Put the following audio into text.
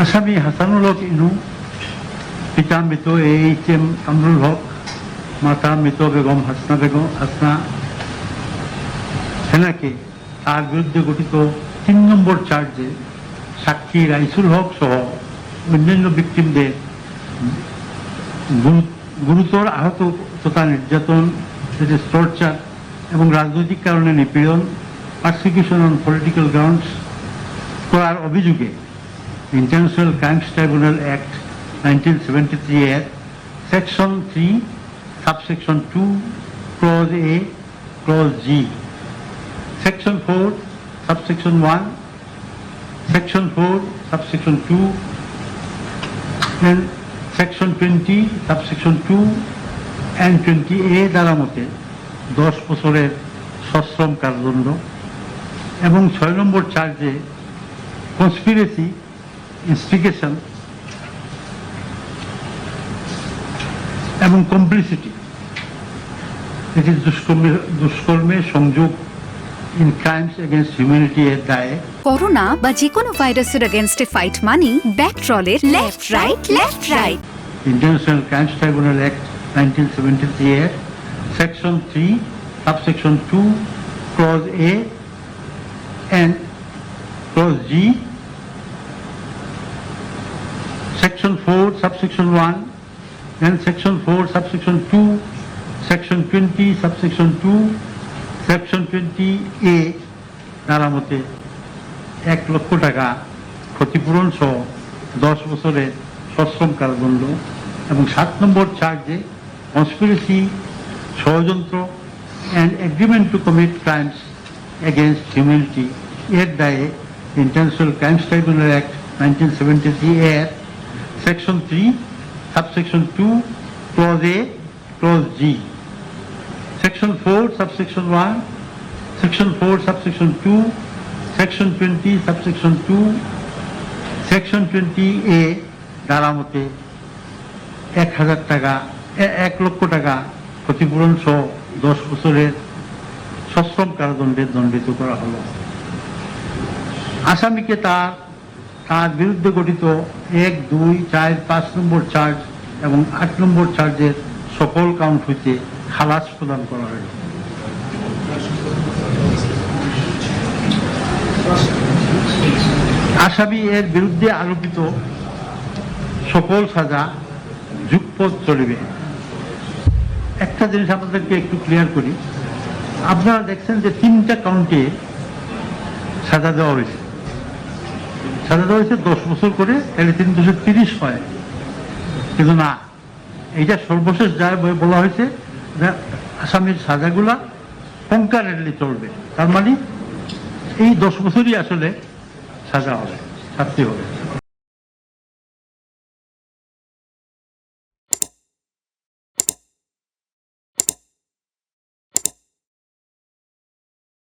আসামি হাসানুল হক ইনু, পিতা মৃত AHM কামরুল হক, মাতা মৃত বেগম হাসনা সেনাকে তার বিরুদ্ধে গঠিত 3 নম্বর চার্জে সাক্ষী রাইসুল হক সহ অন্যান্য ভিকটিমদের গুরুতর আহত তথা নির্যাতন, টর্চার এবং রাজনৈতিক কারণে নিপীড়ন, পারসিকিউশন অন পলিটিক্যাল গ্রাউন্ডস করার অভিযোগে ইন্টারন্যাশনাল ক্রাইমস ট্রাইব্যুনাল অ্যাক্ট 1973 এর section 3 subsection 2 clause A clause G, section 4 subsection 1, section 4 subsection 2 and section 20 subsection 2 and 20A দ্বারা মতে 10 বছরের সশ্রম কারাদণ্ড এবং 6 নম্বর চার্জে কনস্পিরেসি, ইনস্টিগেশন এবং কমপ্লিসিটি, এটি দুষ্কর্মে সংযোগ ইন ক্রাইমস এগেইনস্ট হিউম্যানিটি এর দায়ে করোনা বা যে কোনো ভাইরাসের এগেইনস্টে ফাইট মানি ব্যাকট্রলের left right. International crimes tribunal act 1973 এর section 3 subsection 2 clause A and clause G, section 4 subsection 1 and section 4 subsection 2, section 20 subsection 2, section 20A দ্বারা মতে 1 লক্ষ টাকা ক্ষতিপূরণ সহ 10 বছরের সশ্রম কারাদণ্ড এবং 7 নম্বর চার্জে কনস্পিরেসি, ষড়যন্ত্র and agreement to commit crimes against humanity এর দায়ে ইন্টারন্যাশনাল ক্রাইমস ট্রাইব্যুনাল অ্যাক্ট 1973 এর section 3 subsection 2 clause A clause G, section 4 subsection 1, section 4 subsection 2, section 20 subsection 2, section 20A দ্বারা মতে 1,000 টাকা 1 লক্ষ টাকা ক্ষতিপূরণ সহ 10 বছরের সশ্রম কারাদণ্ডে দণ্ডিত করা হলো। আসামিকে তার বিরুদ্ধে গঠিত 1, 2, 4, 5 নম্বর চার্জ এবং 8 নম্বর চার্জের সকল কাউন্ট হইতে খালাস প্রদান করা হয়েছে। আসামি এর বিরুদ্ধে আরোপিত সকল সাজা যুগপৎ চলিবে। একটা জিনিস আপনাদেরকে একটু ক্লিয়ার করি, আপনারা দেখছেন যে 3টা কাউন্টে সাজা দেওয়া হয়েছে। সাজা দেওয়া হয়েছে 10 বছর করে, তাহলে 330 হয়, কিন্তু না, এইটা সর্বশেষ যায় বলা হয়েছে যে আসামির সাজাগুলা কনকারেন্টলি চলবে, তার মানে এই 10 বছরই আসলে সাজা হবে, শাস্তি হবে।